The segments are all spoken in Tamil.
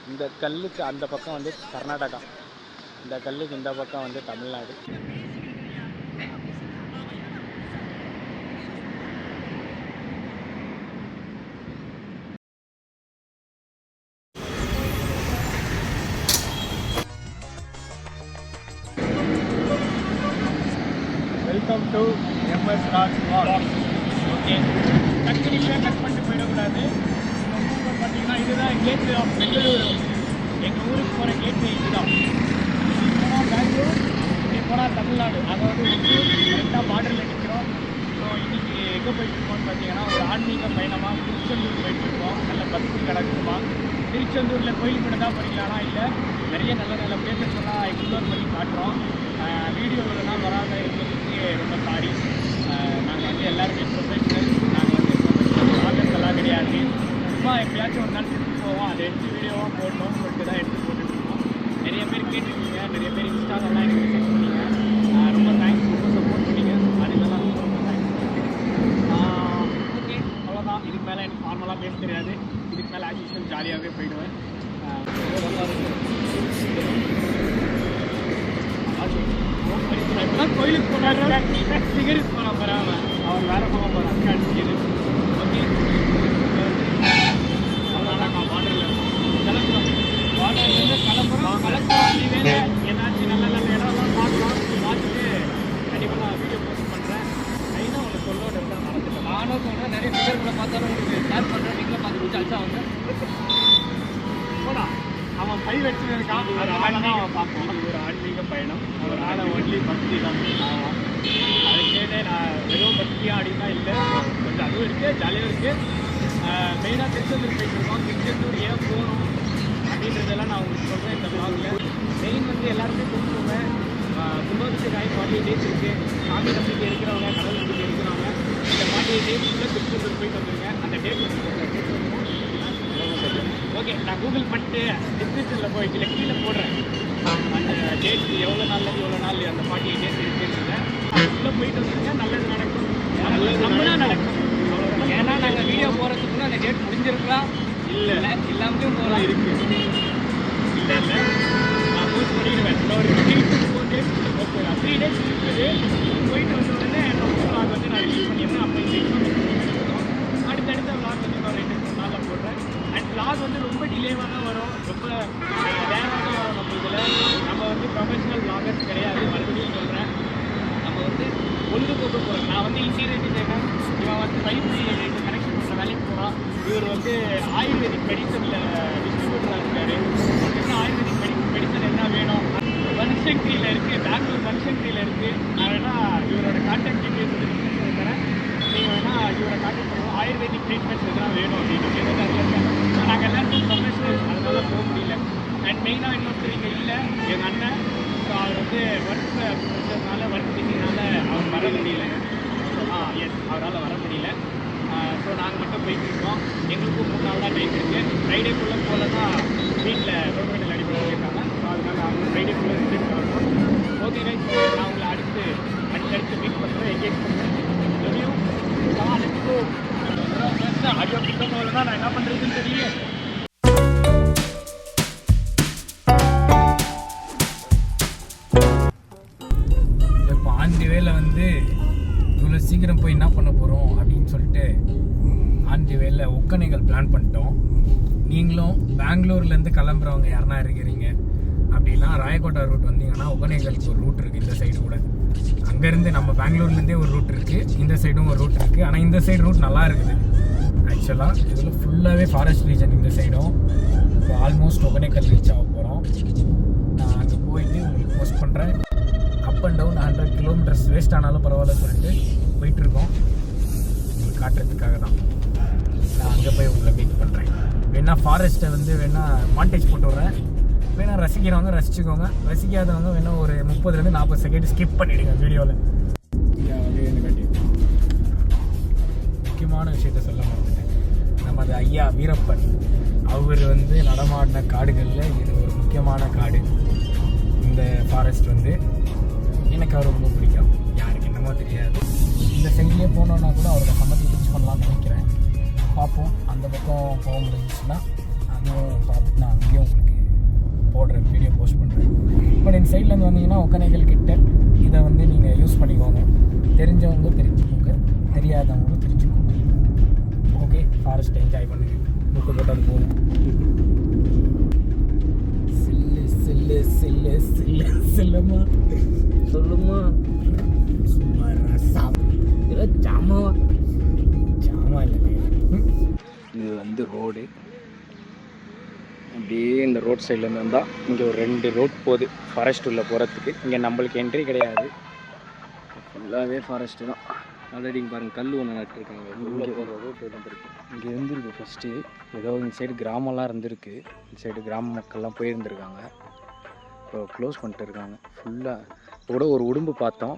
இந்த கல்லுக்கு அந்த பக்கம் வந்து கர்நாடகா, இந்த கல்லுக்கு இந்த பக்கம் வந்து Tamil Nadu. Welcome to MS Raj Vlog. Okay, டக்குனிக்காக cut பண்ணிட்டு போயிடக்கூடாது. பார்த்தீங்கன்னா இதுதான் கேட்வே ஆஃப் பெங்களூரு. எங்கள் ஊருக்கு போகிற கேட்வே இதுதான். போனால் பெங்களூர், இப்படி போனால் தமிழ்நாடு. அதாவது ரெண்டாக பார்டரில் நிற்கிறோம். ஸோ இன்றைக்கி எங்கே போயிட்டுருக்கோம்னு பார்த்தீங்கன்னா ஒரு ஆன்மீக பயணமாக திருச்செந்தூர் போயிட்டுருக்கோம். நல்ல பக்தி கிடக்குமா. திருச்செந்தூரில் கோயில் மட்டும் தான் படிக்கலாம்னா இல்லை, நிறைய நல்ல நல்ல பிளேசஸ்லாம் எக்ஸ்ப்ளோர் பண்ணி காட்டுறோம். வீடியோவில்தான் வராத இருக்கிறதுக்கு ரொம்ப சாரி. நாங்கள் வந்து எல்லாருமே ப்ரொஃபஷனல். நாங்கள் வந்து ஆகத்தெல்லாம் கிடையாது. சும்மா எப்பயாச்சும் ஒரு நாள் எடுத்து போவோம். அதை எடுத்து வீடியோவாக போடணும்னு சொல்லிட்டு தான் எடுத்து போட்டுருக்கோம். நிறைய பேர் கேட்டுருக்கீங்க, நிறைய பேர் இன்ஸ்டாலெல்லாம் எனக்கு மெசேஜ் பண்ணீங்க. ரொம்ப தேங்க்ஸ், ரொம்ப சப்போர்ட் பண்ணீங்க. அதுக்கெல்லாம் ரொம்ப ரொம்ப தேங்க்ஸ். ஓகே, அவ்வளோதான். இதுக்கு மேலே எனக்கு நார்மலாக பேச தெரியாது. இதுக்கு மேலே ஆக்சுவல் ஜாலியாகவே போயிடுவேன். கோயிலுக்கு போனாரு, சிகரெட் போன போகிறாங்க. அவர் வேறு போக போகிறாங்க அடிச்சுது. ஓகே, அவ்வளோதான். பார்டரில் கிளம்புறோம். பார்டர்லேருந்து கிளம்புறோம். ஏதாச்சும் நல்ல நல்ல இடம்லாம் பார்க்கலாம். பார்த்துட்டு கண்டிப்பாக நான் வீடியோ போஸ்ட் பண்ணுறேன். மெயினாக உங்களுக்கு சொல்லோட இருந்தால் நடந்துட்டு நானும் சொல்கிறேன். நிறைய பிக்சர் கூட பார்த்தாலும் உங்களுக்கு ஷேர் பண்ணுறேன். நீங்களும் பார்த்து அல்சா வந்து போலாம். அவன் கை வச்சுருக்கான். அதனால தான் அவன் பார்ப்போம். இது ஒரு ஆன்மீக பயணம். ஒரு ஆளை ஒன்லி பக்தி தான். அதை கேட்டு நான் வெறும் பக்தியாக அப்படின்னா இல்லை, கொஞ்சம் அதுவும் இருக்குது, ஜாலியாக இருக்குது. மெயினாக திருச்செந்தூர் போயிட்டுருக்கோம். திருச்செந்தூர் ஏன் போகணும் அப்படின்றதெல்லாம் நான் உங்களுக்கு சொல்கிறேன் இந்த vlogல. மெயின் வந்து எல்லாருமே கொடுத்துருங்க. கும்பத்துக்கு 48 days இருக்குது. சாமி நம்பிக்கை இருக்கிறவங்க, கடல் நம்பிக்கை இருக்கிறவங்க இந்த 48 daysக்குள்ளே திருச்செந்தூர் போயிட்டு வந்துருங்க. அந்த டேட் ஓகே, நான் கூகுள் பண்ணிட்டு டிஸ்கிரிப்ஷனில் போய் கீழே போடுறேன். அந்த டேட் எவ்வளோ நாள்லேருந்து எவ்வளோ நாள் அந்த 48 days இருக்குன்றத அதுக்குள்ளே போயிட்டு வந்துருங்க. நல்லது நடக்கும், நம்மளா நடக்கும். ஏன்னா நாங்கள் வீடியோ போகிறதுக்குள்ள அந்த டேட் முடிஞ்சிருக்கலாம், இல்லை இல்லாமலும் போகலாம் இருக்குது. இல்லை நான் போஸ்ட் பண்ணிடுவேன். ஒரு 3 to 4 days ஓகே, 3 days இருக்குது. போயிட்டு வந்த உடனே vlog வந்து நான் ரிலீஸ் பண்ணிடுறேன். அப்போ அடுத்தடுத்த vlog வந்து நான் 2-3 நாளில் போடுறேன். அண்ட் vlog வந்து ரொம்ப டிலேவாக தான் வரும், ரொம்ப வேகமாக தான் வரும். நம்ம இதில் நம்ம வந்து ப்ரொஃபஷனல் vloggers கிடையாது. மறுபடியும் சொல்கிறேன், நம்ம வந்து பொழுதுபோக்கு போகிறோம். நான் வந்து இன்டீரியர் டிசைனர், இவன் வந்து வைஃபை கனெக்ஷன் பண்ணுற வேலைக்கு போகிறான். இவர் வந்து ஆயுர்வேதிக் மெடிசனில் டிஸ்ட்ரிபியூட்டராக இருக்கார். அவருக்கு ஆயுர்வேதிக் மெடிசன் என்ன வேணும், வன்சங்கிரியில் இருக்குது, பெங்களூர் வன்சங்கிரியில் இருக்குது. நான் வேணால் இவரோட கான்டாக்ட் டீட்டெயில்ஸ் வந்து டிஸ்கிரிப்ஷனில் தரேன். நீங்கள் வேணால் இவரை கான்டாக்ட் பண்ணுவோம். ஆயுர்வேதிக் ட்ரீட்மெண்ட்ஸ் எதெல்லாம் வேணும் அப்படின்னு நாங்கள் எல்லாருமே ப்ரொஃபஷனல்ஸ், அதனால போக முடியல. அண்ட் மெயினாக இன்னொருத்தர் இங்கே இல்லை, எங்கள் அண்ணன். ஸோ அவர் வந்து ஒர்க் ப்ரெஷர்னால, ஒர்க் பிஸினால அவர் வர முடியல. எஸ், அவரால் வர முடியல. ஸோ நாங்கள் மட்டும் போயிட்டுருக்கோம். எங்களுக்கும் 3 நாள் தான் டைம் இருக்குது. ஃப்ரைடேக்குள்ளே போல தான் வீட்டில் கவர்மெண்ட் அடிப்படை இருக்காங்க. ஸோ அதனால் அவங்க ஃப்ரைடேக்குள்ளே ரிட்டர்ன் பண்ணணும். ஓகே கைஸ், நான் உங்களை அடுத்தடுத்து மீட் பண்ணுறேன், எங்கேஜ் பண்ணுறேன். தெரியும் ஆடியோ பிக்கப் போகலன்னா நான் என்ன பண்ணுறதுன்னு தெரியல. இப்போ ஆன் தி வேல வந்து இவ்வளோ சீக்கிரம் போய் என்ன பண்ண போகிறோம் அப்படின்னு சொல்லிட்டு ஆன் தி வேல ஒக்கனைகள் பிளான் பண்ணிட்டோம். நீங்களும் பெங்களூர்லேருந்து கிளம்புறவங்க யாருன்னா இருக்கிறீங்க அப்படின்னா ராயக்கோட்டை ரூட் வந்தீங்கன்னா ஒக்கனைகளுக்கு ஒரு ரூட் இருக்குது. இந்த சைடு கூட அங்கேருந்து நம்ம பெங்களூர்லேருந்தே ஒரு ரூட் இருக்குது, இந்த சைடும் ஒரு ரூட் இருக்குது. ஆனால் இந்த சைடு ரூட் நல்லா இருக்குது ஆக்சுவலாக. இதில் ஃபுல்லாகவே ஃபாரஸ்ட் ரீஜன். இந்த சைடும் இப்போ ஆல்மோஸ்ட் ஒகேனக்கல் ரீச் ஆக போகிறோம். நான் அங்கே போயிட்டு உங்களுக்கு போஸ்ட் பண்ணுறேன். Up and down 100 kilometers waste ஆனாலும் பரவாயில்ல சொல்லிட்டு போயிட்டுருக்கோம். உங்களுக்கு காட்டுறதுக்காக தான். நான் அங்கே போய் உங்களை மீட் பண்ணுறேன். வேணா ஃபாரஸ்ட்டை வந்து வேணா மாண்டேஜ் போட்டு விட்றேன். வேணா ரசிக்கிறவங்க ரசிச்சுக்கோங்க, ரசிக்காதவங்க வேணா ஒரு 30-40 செகண்ட் ஸ்கிப் பண்ணிவிடுங்க வீடியோவில். முக்கியமான விஷயத்த சொல்ல மாட்டேன். நமது ஐயா வீரப்பன் அவர் வந்து நடமாடின காடுகளில் இது ஒரு முக்கியமான காடு. இந்த ஃபாரஸ்ட் வந்து எனக்கு அவர் ரொம்ப பிடிக்கும். யாருக்கு என்னமோ தெரியாது. இந்த சைட்லேயே போனோன்னா கூட அவரோட சம்மதி ரீச் பண்ணலாம்னு நினைக்கிறேன். பார்ப்போம். அந்த பக்கம் போக முடிஞ்சிச்சுன்னா அதுவும் பார்த்துட்டு நான் அங்கேயும் உங்களுக்கு போடுறேன், வீடியோ போஸ்ட் பண்ணுறேன். பட் இந்த சைட்லேருந்து வந்தீங்கன்னா ஒக்கேனக்கல் கிட்ட இதை வந்து நீங்கள் யூஸ் பண்ணிக்கோங்க. தெரிஞ்சவங்க தெரிஞ்சுக்கோங்க, தெரியாதவங்க தெரிஞ்சுக்கோங்க. ஓகே, ஃபாரஸ்ட் என்ஜாய் பண்ணுங்க. புக்கு போட்டது போதும். சில்லு சில்லு சில்லு சில்லு சில்லுமா சொல்லுமா சும்மா ரசம் இல்லை ஜாமாவா ஜாமா இல்லைங்க. இது வந்து ரோடு. அப்படியே இந்த ரோட் சைட்லேருந்து வந்தால் இங்கே ஒரு 2 ரோட் போகுது ஃபாரஸ்ட் உள்ளே போகிறதுக்கு. இங்கே நம்மளுக்கு என்ட்ரி கிடையாது, ஃபுல்லாகவே ஃபாரஸ்ட்டு தான். ஆல்ரெடி இங்கே பாருங்கள் கல் ஒன்று நட்டுருக்காங்க. இங்கே போகிற ரோட் இருந்துருக்கு. இங்கே இருந்திருக்கு ஃபஸ்ட்டு, ஏதோ இந்த சைடு கிராமம்லாம் இருந்திருக்கு. இந்த சைடு கிராம மக்கள்லாம் போயிருந்துருக்காங்க. இப்போ க்ளோஸ் பண்ணிட்டு இருக்காங்க ஃபுல்லாக. இப்போ கூட ஒரு உடும்பு பார்த்தோம்,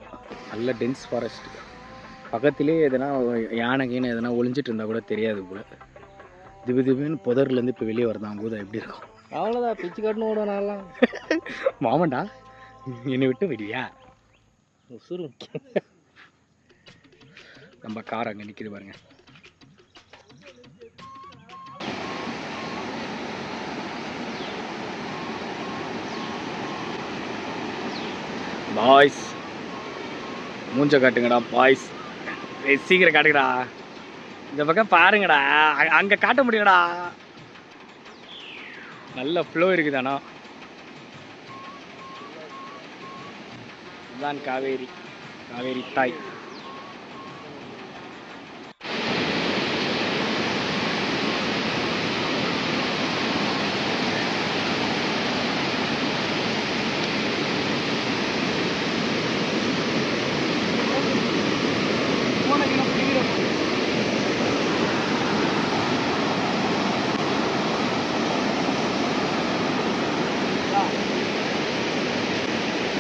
நல்ல டென்ஸ் ஃபாரஸ்ட்டு. பக்கத்துலேயே எதனா யானைக்குன்னு எதனா ஒளிஞ்சிட்டு இருந்தால் கூட தெரியாது போல். திபுன்னு புதர்லேருந்து இப்போ வெளியே வரதான் போது எப்படி இருக்கும்? அவ்வளோதான், பிச்சு கட்டணும் ஓட நான்லாம். மாமண்டா என்னை விட்டு விடியா உசுறு. நம்ம கார் அங்கே நிற்கிது பாருங்க. பாய்ஸ் மூஞ்ச காட்டுங்கடா பாய்ஸ், சீக்கிரம் காட்டுங்கடா. இந்த பக்கம் பாருங்கடா, அங்கே காட்ட முடியலடா. நல்ல ஃப்ளோ இருக்குதானா. இதுதான் காவேரி, காவேரி தாய்.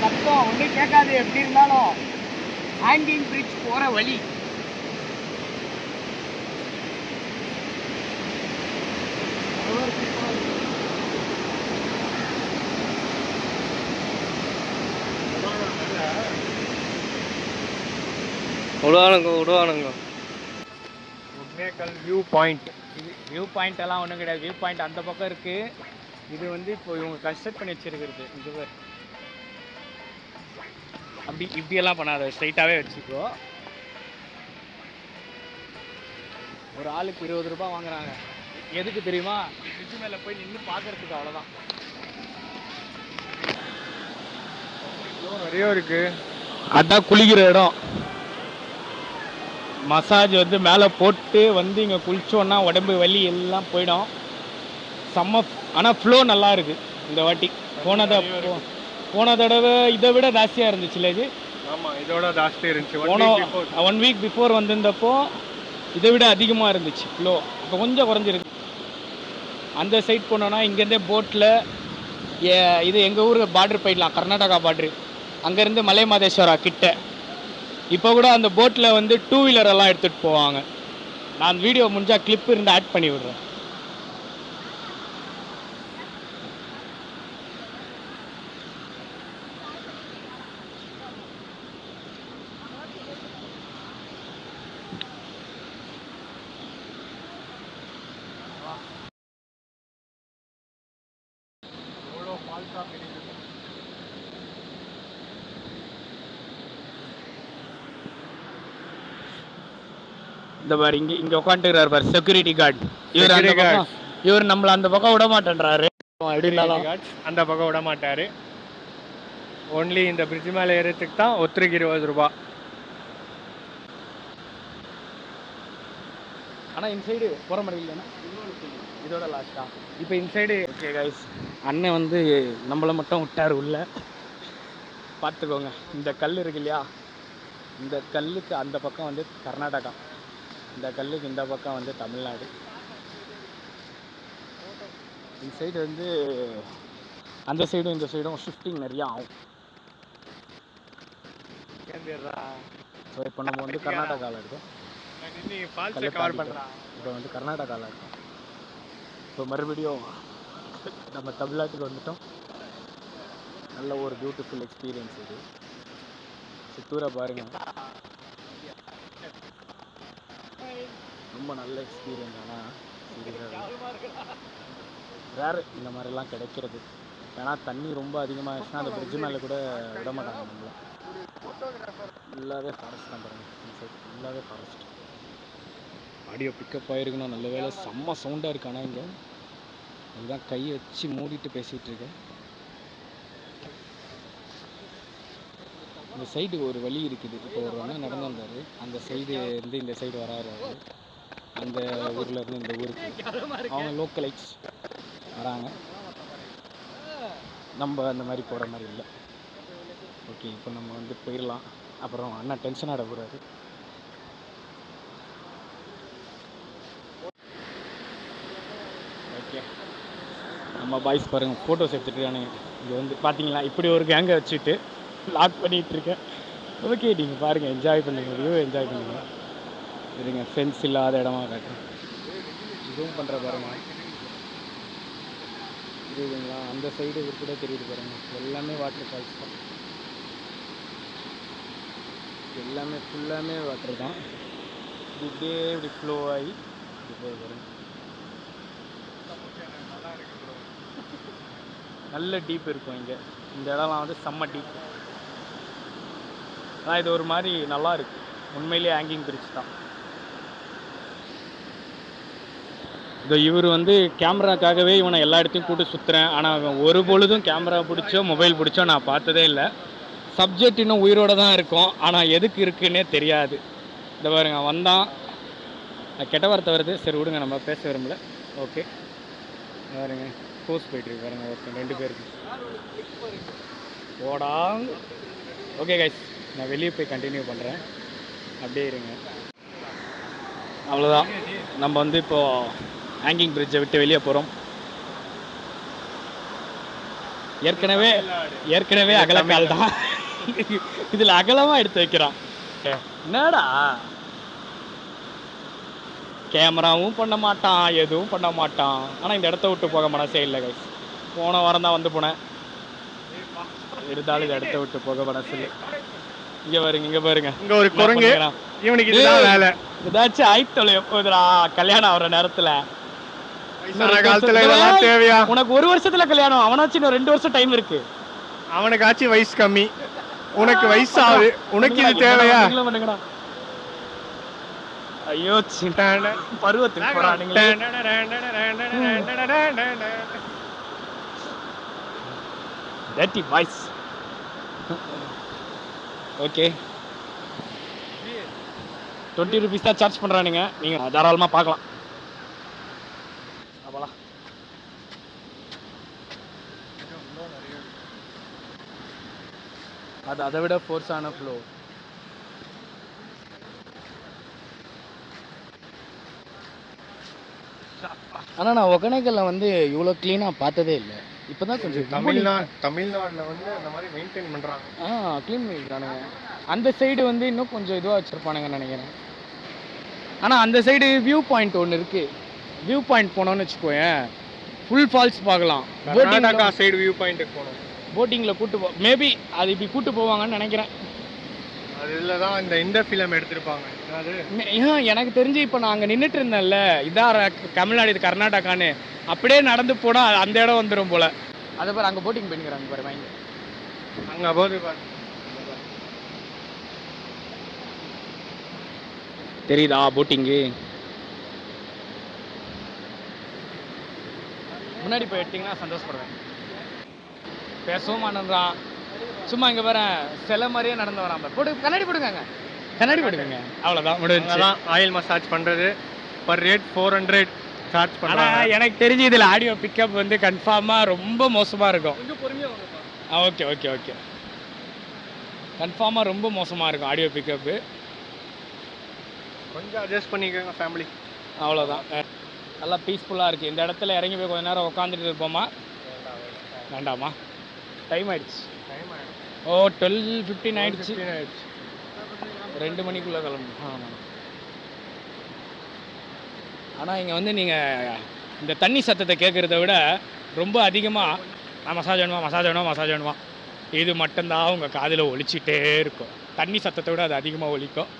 சத்தம் ஒன்றும் கேட்காது. எப்படி இருந்தாலும் ஹேங்கிங் பிரிட்ஜ் போகிற வழி. விடுவானுங்க ஒகேனக்கல் வியூ பாயிண்ட். இது வியூ பாயிண்ட் எல்லாம் ஒன்றும் கிடையாது. வியூ பாயிண்ட் அந்த பக்கம் இருக்குது. இது வந்து இப்போ இவங்க கன்ஸ்ட்ரக்ட் பண்ணி வச்சுருக்கிறது. இது அப்படி இப்படியெல்லாம் பண்ணாத, ஸ்ட்ரைட்டாகவே வச்சுக்கோ. ஒரு ஆளுக்கு 20 ரூபா வாங்குறாங்க. எதுக்கு தெரியுமா? ஃப்ரிட்ஜ் மேலே போய் நின்று பார்க்கறதுக்கு, அவ்வளோதான். நிறைய இருக்கு. அதான் குளிக்கிற இடம். மசாஜ் வந்து மேலே போட்டு வந்து இங்கே குளிச்சோன்னா உடம்பு வலி எல்லாம் போயிடும். செம்ம. ஆனால் ஃப்ளோ நல்லா இருக்குது இந்த வாட்டி. போன தடவை இதை விட ஜாஸ்தியாக இருந்துச்சுல்ல இது? ஆமாம், இதோட ஜாஸ்தி இருந்துச்சு. 1 வீக் பிஃபோர் வந்திருந்தப்போ இதை விட அதிகமாக இருந்துச்சு ஃப்ளோ. இப்போ கொஞ்சம் குறைஞ்சிருக்கு. அந்த சைட் போனோன்னா இங்கேருந்தே போட்டில் இது எங்கள் ஊர் பார்டர் போயிடலாம், கர்நாடகா பார்ட்ரு. அங்கேருந்து மலை மாதேஸ்வரா கிட்ட. இப்போ கூட அந்த போட்டில் வந்து 2 வீலரெல்லாம் எடுத்துகிட்டு போவாங்க. நான் வீடியோ முடிஞ்சால் கிளிப் இருந்து ஆட் பண்ணி விடுறேன். இந்த மாதிரி இங்கே உட்காந்துக்கிறாரு பாரு, செக்யூரிட்டி கார்டு. இவர் நம்மளை அந்த பக்கம் விட மாட்டேன்றாரு. அந்த பக்கம் விட மாட்டாரு. ஒன்லி இந்த பிரிட்ஜ் மேலே ஏறதுக்கு தான் ஒருத்தருக்கு 20 ரூபா. ஆனால் இன்சைடு போகிற மாதிரி இல்லைன்னா இதோட லாஸ்ட்டா. இப்போ இன்சைடு ஓகே கைஸ். அண்ணன் வந்து நம்மளை மட்டும் விட்டார் உள்ள. பார்த்துக்கோங்க, இந்த கல் இருக்கு இல்லையா, இந்த கல்லுக்கு அந்த பக்கம் வந்து கர்நாடகா, இந்த கல்லுக்கு இந்த பக்கம் வந்து தமிழ்நாடு. இந்த சைடு வந்து அந்த சைடும் இந்த சைடும் ஷிஃப்டிங் நிறையா ஆகும். ஸோ இப்போ நம்ம வந்து கர்நாடகாவில் இருக்கோம். இப்போ வந்து கர்நாடகாவில் இருக்கோம். இப்போ மறுபடியும் நம்ம தமிழ்நாட்டுக்கு வந்துட்டோம். நல்ல ஒரு பியூட்டிஃபுல் எக்ஸ்பீரியன்ஸ் இது. சித்தூரை பாருங்கள். ரொம்ப நல்ல எக்ஸ்பீரியன்ஸ். ஆனால் வேறு இந்த மாதிரிலாம் கிடைக்கிறது. ஏன்னா தண்ணி ரொம்ப அதிகமாகிடுச்சுன்னா அந்த பிரிட்ஜு மேலே கூட விட மாட்டாங்க நம்மள. ஃபுல்லாகவே ஃபாரஸ்ட் தான் பாருங்கள். இந்த சைடு ஃபுல்லாகவே ஃபாரஸ்ட். Audio pickup ஆகிருக்கணும். நல்ல வேலை செம்ம சவுண்டாக இருக்கு. ஆனால் இங்கே அதுதான் கையை வச்சு மூடிட்டு பேசிகிட்டு இருக்கேன். இந்த சைடு ஒரு வழி இருக்குது. இப்போ ஒரு அண்ணன் நடந்து வந்தார். அந்த சைடு இருந்து இந்த சைடு வராரு. அந்த ஊரில் இருந்து இந்த ஊருக்கு அவங்க லோக்கலைட்ஸ் வராங்க. நம்ம அந்த மாதிரி போகிற மாதிரி இல்லை. ஓகே, இப்போ நம்ம வந்து போயிடலாம். அப்புறம் அண்ணா டென்ஷன் ஆடக்கூடாது. ஓகே, நம்ம பாய்ஸ் பாருங்கள் ஃபோட்டோஸ் எடுத்துகிட்டு இங்கே வந்து பார்த்தீங்களா, இப்படி ஒரு கேங்கை வச்சுட்டு லாக் பண்ணிகிட்டு இருக்கேன். ஓகே, நீங்கள் பாருங்கள், என்ஜாய் பண்ணுங்கள், வியூ என்ஜாய் பண்ணுங்கள். இருங்க, ஃபென்ஸ் இல்லாத இடமா காட்டுறேன். இதுவும் பண்ணுற பாருங்கள். தெரியுதுங்களா, அந்த சைடு கூட தெரியுது பாருங்கள். எல்லாமே வாட்டர் ஃபால்ஸ் தான். எல்லாமே ஃபுல்லாமே வாட்டர் தான். இப்படியே இப்படி ஃப்ளோ ஆகி இப்படி போய் பாருங்கள். நல்ல டீப் இருக்கும் இங்கே. இந்த இடம்லாம் வந்து செம்ம டீப். ஆனால் இது ஒரு மாதிரி நல்லா இருக்கு. உண்மையிலேயே ஹேங்கிங் பிரிட்ஜ் தான். இதோ இவர் வந்து கேமராக்காகவே இவனை எல்லா இடத்தையும் கூட்டு சுற்றுறேன். ஆனால் அவன் ஒரு பொழுதும் கேமரா பிடிச்சோ மொபைல் பிடிச்சோ நான் பார்த்ததே இல்லை. சப்ஜெக்ட் இன்னும் உயிரோடு தான் இருக்கும். ஆனால் எதுக்கு இருக்குன்னே தெரியாது. இந்த பாருங்க, வந்தான், கெட்ட வார்த்தை வருது. சரி விடுங்க, நம்ம பேச விரும்பல. ஓகே பாருங்க, போஸ்ட் போயிட்டுருக்கு பாருங்க. ஓகே, 2 பேருக்கு ஓடா. ஓகே கைஸ், நான் வெளியே போய் கண்டினியூ பண்ணுறேன். அப்படியே இருங்க. அவ்வளோதான், நம்ம வந்து இப்போது ஹேங்கிங் பிரிட்ஜை விட்டு வெளியே போகிறோம். ஏற்கனவே அகலக்கால் தான். இதில் அகலமாக எடுத்து வைக்கிறான். என்னடா, கேமராவும் பண்ண மாட்டான், எதுவும் பண்ண மாட்டான். ஆனால் இந்த இடத்த விட்டு போக மனசே இல்லை கைஸ். போன வாரம் தான் வந்து போனேன், இருந்தாலும் இந்த இடத்த விட்டு போக மனசு இல்லை. இங்கே பாருங்க, இங்கே ஒரு குரங்கு. இவனுக்கு இதுதான் வேலை. ஏதாச்சும் ஆயிட்டோல எப்போதுடா கல்யாணம் ஆகிற நேரத்தில். தேவையா உனக்கு? 1 வருஷத்துல கல்யாணம், அவனாச்சும் இன்னும் 2 வருஷம் டைம் இருக்கு. அவனுக்கு ஆச்சு வயசு கம்மி, உனக்கு வயசு ஆகுது. உனக்கு இது தேவையா? ஐயோ, பருவத்துக்கு போறானுங்களே. Dirty boys. ஓகே, 20 rupees தான் சார்ஜ் பண்ணுறானுங்க. நீங்கள் தாராளமாக பார்க்கலாம். அப்பலாம் அது அதை விட ஃபோர்ஸான ஃப்ளோ. ஆனால் நான் ஒகேனக்கல்ல வந்து இவ்வளோ க்ளீனாக பார்த்ததே இல்லை. இப்போ தான் கொஞ்சம் தமிழ்நாட்டில் வந்து அந்த மாதிரி மெயின்டைன் பண்ணுறாங்க. க்ளீன் பண்ணிக்கிறானுங்க. அந்த சைடு வந்து இன்னும் கொஞ்சம் இதுவாக வச்சுருப்பானுங்கன்னு நினைக்கிறேன். ஆனால் அந்த சைடு வியூ பாயிண்ட் ஒன்று இருக்குது. வியூ பாயிண்ட் போனோன்னு வச்சுக்கோயேன், ஃபுல் ஃபால்ஸ் பார்க்கலாம். கர்நாடகா சைடு வியூ பாயிண்ட்டுக்கு போகணும். போட்டிங்கில் கூட்டு மேபி அது இப்படி கூட்டு போவாங்கன்னு நினைக்கிறேன். அதில் தான் இந்த ஃபிலிம் எடுத்திருப்பாங்க. எனக்கு தெரிஞ்சு இப்போ நான் அங்கே நின்றுட்டு இருந்தேன்ல, இதான் தமிழ்நாடு, இது கர்நாடகான்னு. அப்படியே நடந்து போனால் அந்த இடம் வந்துடும் போல். அதை பாரு, அங்கே போட்டிங் பண்ணிக்கிறாங்க பாரு. வாங்கி அங்கே போது தெரியுதா போட்டிங்கு? முன்னாடி போய் எடுத்தீங்கன்னா சந்தோஷப்படுறேன். பேசவும் மாட்டேன்றான், சும்மா இங்கே பாரு சில மாதிரியே நடந்து வராம. போட்டு கண்ணாடி போடுங்க, கண்ணாடி போடுங்க, அவ்வளோதான் முடிஞ்சு. ஆயில் மசாஜ் பண்ணுறது பர் ரேட் 400 சார்ஜ் பண்ணலாம். எனக்கு தெரிஞ்சு இதில் ஆடியோ பிக்கப் வந்து கன்ஃபார்மாக ரொம்ப மோசமாக இருக்கும். கொஞ்சம் பொறுமையாக. ஓகே ஓகே ஓகே, கன்ஃபார்மாக ரொம்ப மோசமாக இருக்கும் ஆடியோ பிக்கப்பு. கொஞ்சம் அட்ஜஸ்ட் பண்ணிக்கோங்க ஃபேமிலி, அவ்வளோதான். நல்லா பீஸ்ஃபுல்லாக இருக்குது. இந்த இடத்துல இறங்கி போய் கொஞ்சம் நேரம் உட்காந்துட்டு இருப்போமா? வேண்டாமா? டைம் ஆகிடுச்சு. ஓ 12:15 ஆகிடுச்சு. 2 மணிக்குள்ளே கிளம்பணும். ஆனால் இங்கே வந்து நீங்கள் இந்த தண்ணி சத்தத்தை கேட்குறத விட ரொம்ப அதிகமாக நான் மசாஜ் வேணுமா இது மட்டும்தான் உங்கள் காதில் ஒலிச்சிட்டே இருக்கும். தண்ணி சத்தத்தை விட அது அதிகமாக ஒலிக்கும்.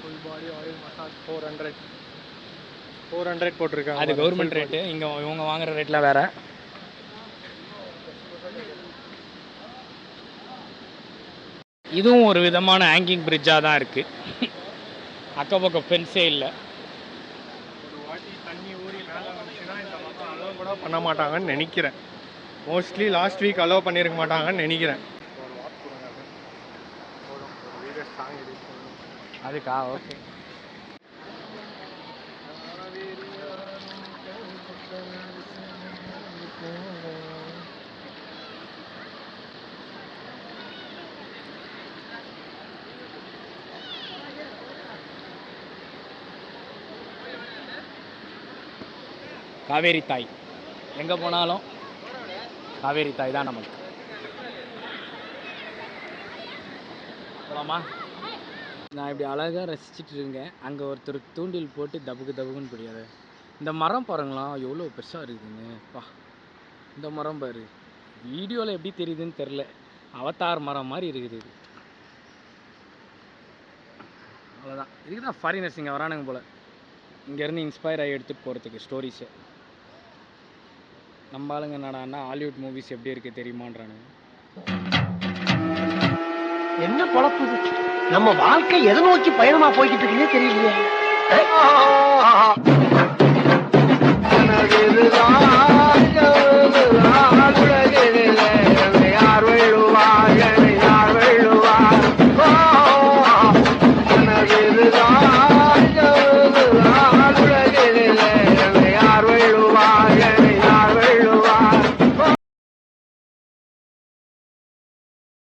ஃபுல் பாடி ஆயில் மசாஜ் 400 போட்டிருக்காங்க. அது கவர்மெண்ட் ரேட்டு, இங்கே இவங்க வாங்குற ரேட்லாம் வேறு. இதுவும் ஒரு விதமான ஹேங்கிங் பிரிட்ஜாக தான் இருக்குது. அக்கப்பக்கம் ஃபென்ஸே இல்லை. ஒரு வாட்டி தண்ணி ஊறி மேலே வந்துச்சுன்னா இந்த பக்கம் அலோவ் கூட பண்ண மாட்டாங்கன்னு நினைக்கிறேன். மோஸ்ட்லி லாஸ்ட் வீக் அலோவ் பண்ணியிருக்க மாட்டாங்கன்னு நினைக்கிறேன். ஒரு வாக் கொடுங்க, போதும். ஒரு வீடியோ சாங் எடிட் பண்ணணும். அதுக்கா? ஓகே. காவேரி தாய் எங்கே போனாலும் காவேரி தாய் தான் நமக்கு. போலாமா? நான் இப்படி அழகாக ரசிச்சுட்டு இருக்கேன். அங்கே ஒருத்தர் தூண்டில் போட்டு தபுக்குன்னு பிடிக்காது. இந்த மரம் பாருங்களா எவ்வளோ பெருசாக இருக்குதுங்க. பா, இந்த மரம் பாரு. வீடியோவில் எப்படி தெரியுதுன்னு தெரில. அவதார் மரம் மாதிரி இருக்குது இது. அவ்வளோதான். இதுக்கு தான் ஃபாரினர்ஸ் இங்கே வரானுங்க போல். இங்கேருந்து இன்ஸ்பயர் ஆகி எடுத்துகிட்டு போகிறதுக்கு ஸ்டோரிஸை. நம்ம ஆளுங்க என்னடான்னா ஹாலிவுட் மூவிஸ் எப்படி இருக்குது தெரியுமான்றானுங்க. என்ன பொழப்பு நம்ம வாழ்க்கை எதை நோக்கி பயணமா போய்கிட்டு இருக்குன்னே தெரியலையே.